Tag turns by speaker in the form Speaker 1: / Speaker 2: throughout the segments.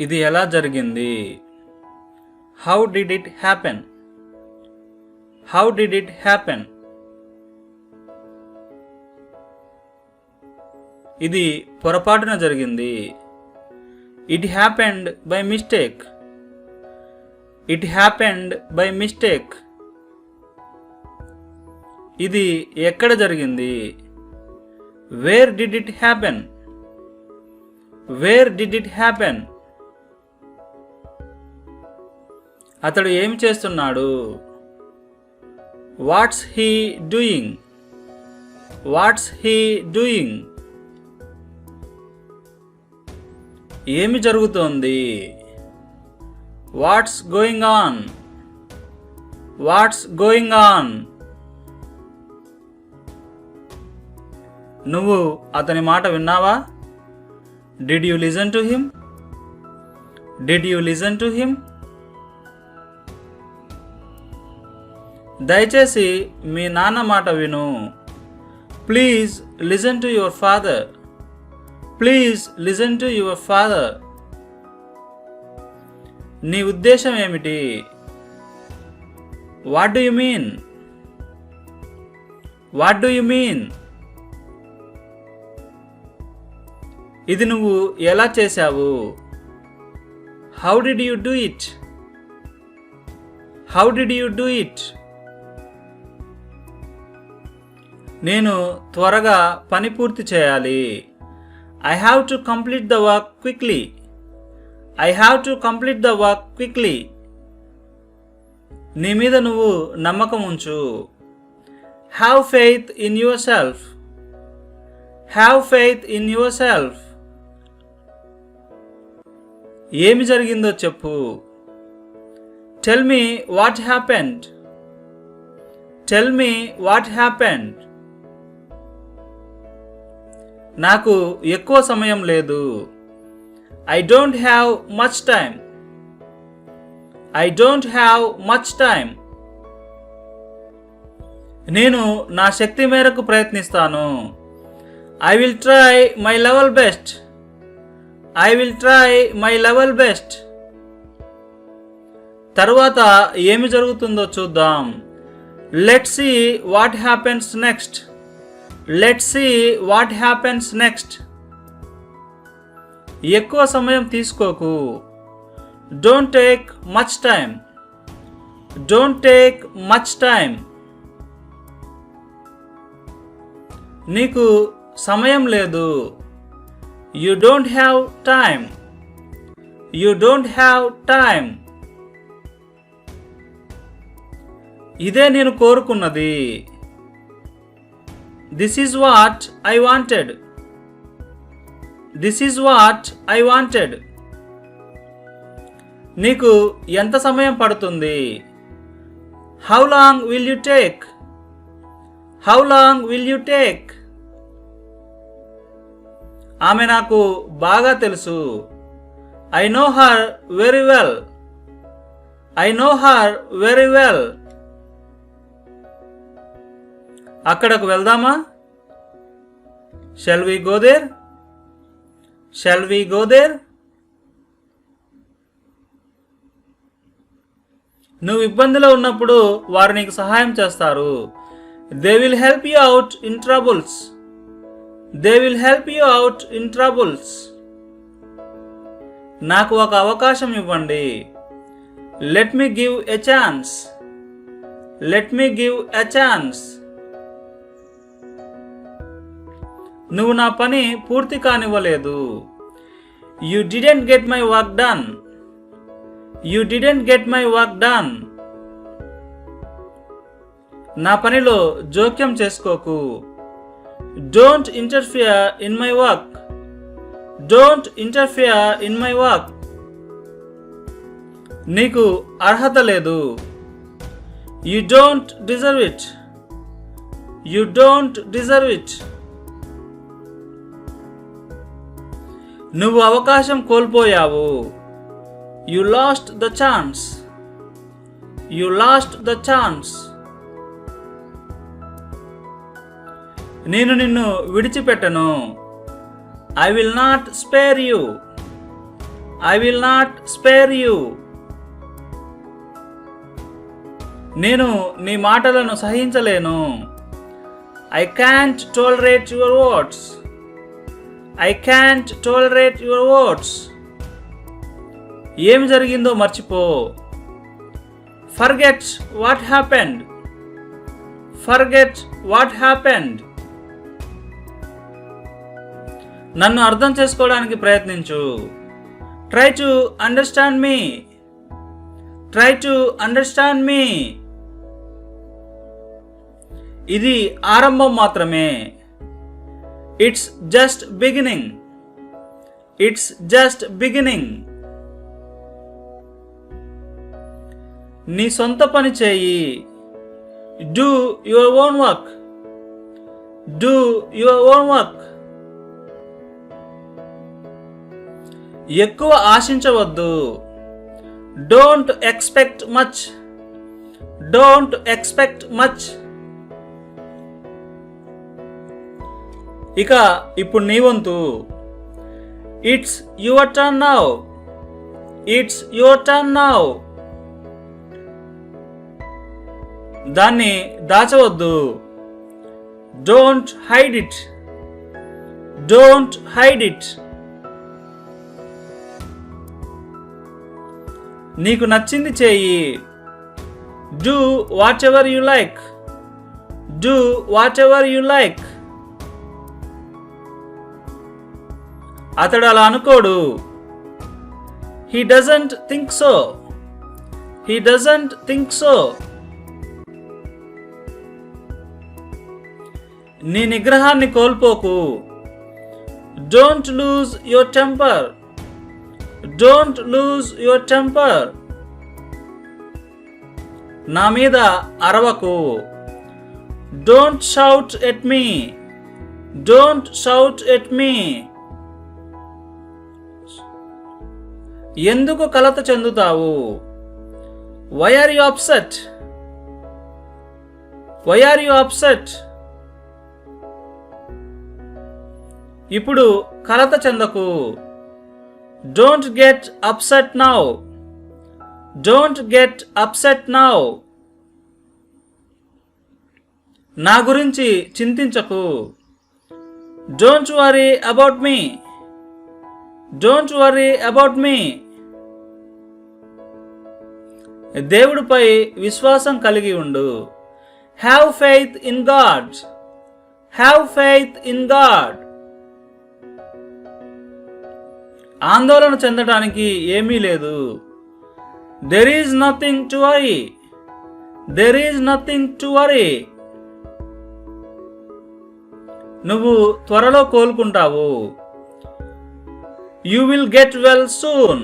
Speaker 1: ఇది ఎలా జరిగింది? How did it happen? How did it happen? ఇది పొరపాటున జరిగింది. It happened by mistake. It happened by mistake. ఇది ఎక్కడ జరిగింది? Where did it happen? Where did it happen? అతడు ఏమి చేస్తున్నాడు? What's he doing? What's he doing? ఏమి జరుగుతోంది? What's going on? What's going on? నువ్వు అతని మాట విన్నావా? Did you listen to him? Did you listen to him? దయచేసి మీ నాన్న మాట విను. Please listen to your father. Please listen to your father. నీ ఉద్దేశం ఏమిటి? What do you mean? What do you mean? ఇది నువ్వు ఎలా చేశావు? How did you do it? How did you do it? నేను త్వరగా పని పూర్తి చేయాలి. I have to complete the work quickly. I have to complete the work quickly. నీ మీద నువ్వు నమ్మకం ఉంచు. Have faith in your self. Have faith in your self. ఏమి జరిగిందో చెప్పు. Tell me what happened. Tell me what happened. నాకు ఎక్కువ సమయం లేదు. I don't have much time. I don't have much time. నేను నా శక్తి మేరకు ప్రయత్నిస్తాను. I will try my level best. I will try my level best. తరువాత ఏమి జరుగుతుందో చూద్దాం. Let's see what happens next. Let's see what happens next. ఎక్కువ సమయం తీసుకోకు. Don't take much time. Don't take much time. నీకు సమయం లేదు. You don't have time. You don't have time. ఇదే నేను కోరుకున్నది. This is what I wanted. This is what I wanted. నీకు ఎంత సమయం పడుతుంది? How long will you take? How long will you take? ఆమె నాకు బాగా తెలుసు. I know her very well. I know her very well. అక్కడకు వెళ్దామా? Shall we go there? Shall we go there? నువ్వు ఇబ్బందిలో ఉన్నప్పుడు వారు నీకు సహాయం చేస్తారు. They will help you out in troubles. They will help you out in troubles. నాకు ఒక అవకాశం ఇవ్వండి. Let me give a chance. Let me give a chance. నువ్వు నా పని పూర్తి కానివ్వలేదు. You didn't get my work done. You didn't get my work done. నా పనిలో జోక్యం చేసుకోకు. Don't interfere in my work. Don't interfere in my work. నీకు అర్హత లేదు. You don't deserve it. You don't deserve it. నువ్వు అవకాశం కోల్పోయావు. You lost the chance. You lost the chance. నేను నిన్ను విడిచిపెట్టను. I will not spare you. I will not spare you. నేను నీ మాటలను సహించలేను. I can't tolerate your words. I can't tolerate your words. ఏమి జరిగిందో మర్చిపో. Forget what happened. Forget what happened. నన్ను అర్థం చేసుకోవడానికి ప్రయత్నించు. Try to understand me. Try to understand me. ఇది ఆరంభం మాత్రమే. It's just beginning. It's just beginning. నీ సొంత పని చేయి. Do your own work. Do your own work. ఎక్కువ ఆశించవద్దు. Don't expect much. Don't expect much. ఇక ఇప్పుడు నీ వంతు. It's your turn now. It's your turn now. దాన్ని దాచవద్దు. Don't hide it. Don't hide it. నీకు నచ్చింది చేయి. Do whatever you like. Do whatever you like. అతడు అలా అనుకోడు. He doesn't think so. He doesn't think so. నీ నిగ్రహాన్ని కోల్పోకు. Don't lose your temper. Don't lose your temper. నా మీద అరవకు. Don't shout at me. Don't shout at me. ఎందుకు కలత చెందుతావు? Why are you upset? Why are you upset? ఇప్పుడు కలత చెందకు. Don't get upset now. Don't get upset now. నా గురించి చింతించకు. Don't worry about me. Don't worry about me. దేవుడిపై విశ్వాసం కలిగి ఉండు. Have faith in God. Have faith in God. ఆందోళన చెందడానికి ఏమీ లేదు. There is nothing to worry. There is nothing to worry. నువ్వు త్వరలో కోలుకుంటావు. You will get well soon.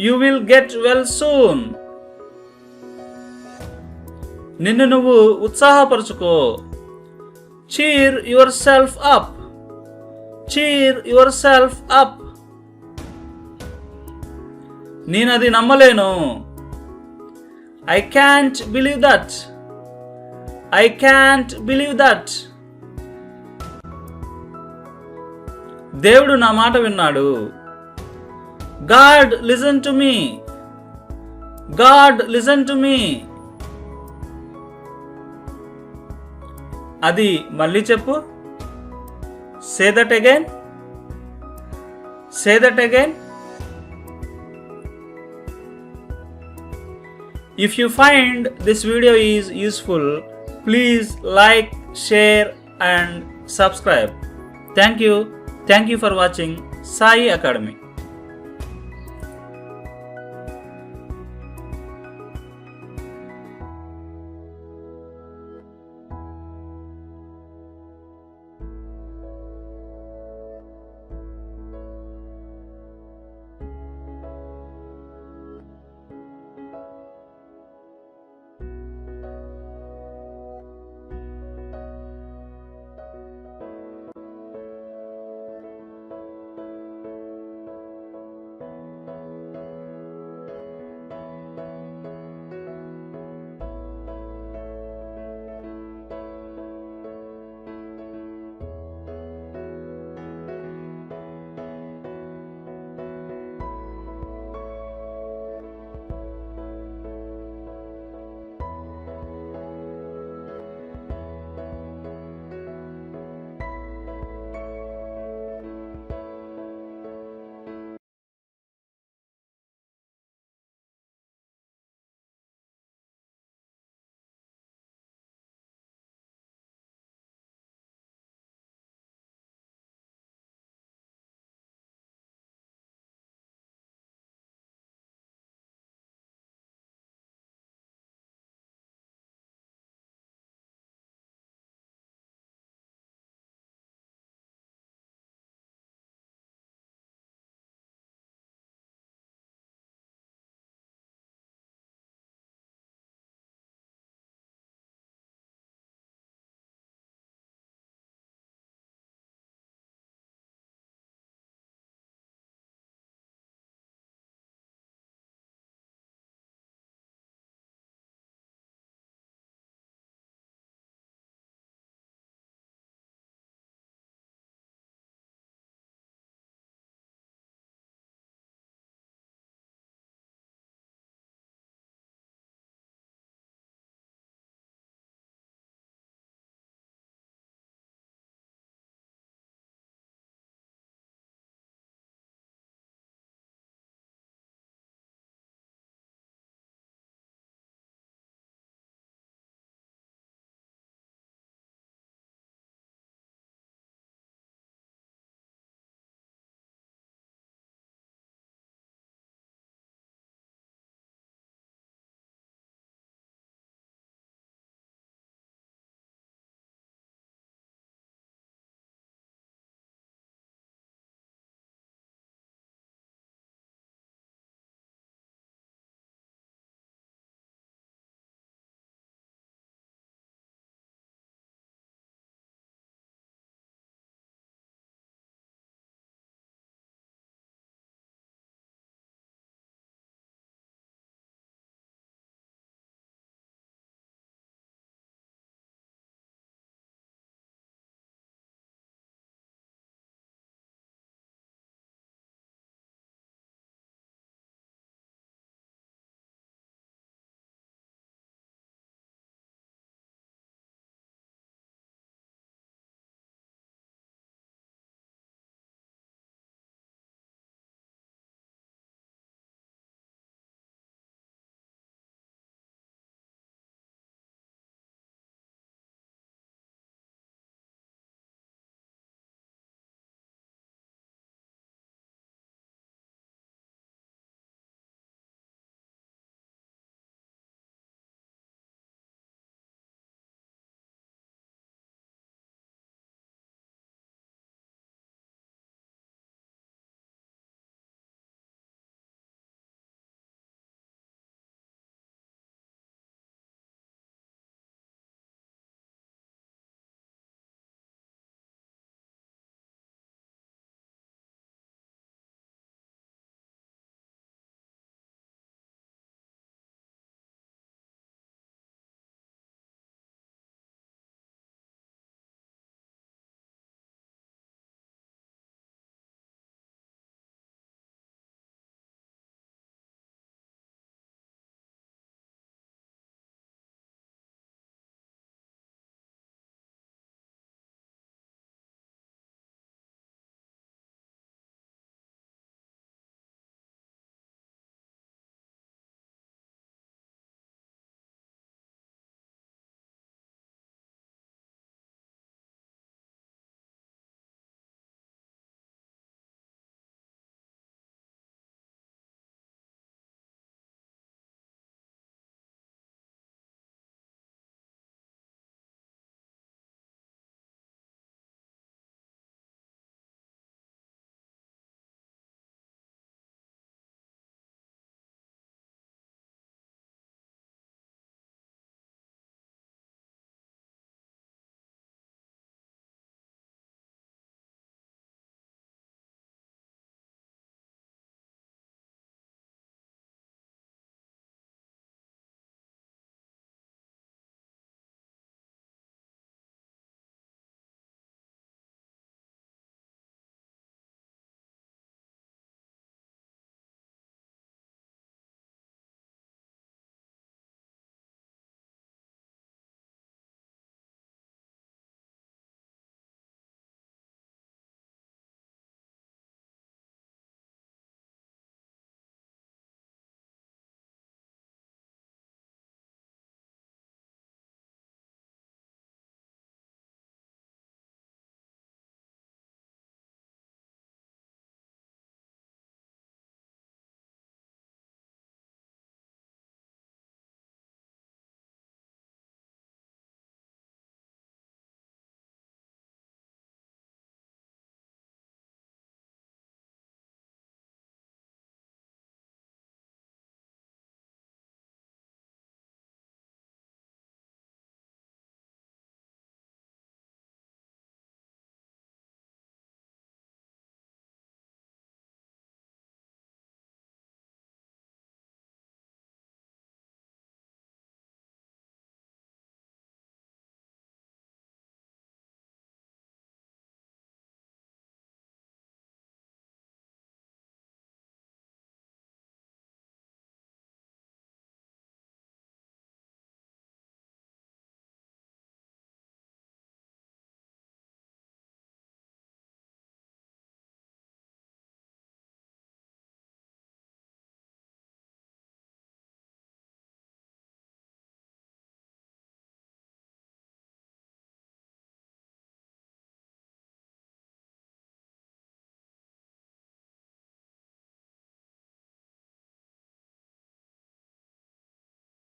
Speaker 1: You will get well soon. నిన్ను నువ్వు ఉత్సాహపరచుకో. Cheer yourself up. Cheer yourself up. నేనది నమ్మలేను. I can't believe that. I can't believe that. దేవుడు నా మాట విన్నాడు. God listen to me. God listen to me. అది మళ్ళీ చెప్పు. Say that again. Say that again. If you find this video is useful, please like, share and subscribe. Thank you. Thank you for watching Sai Academy.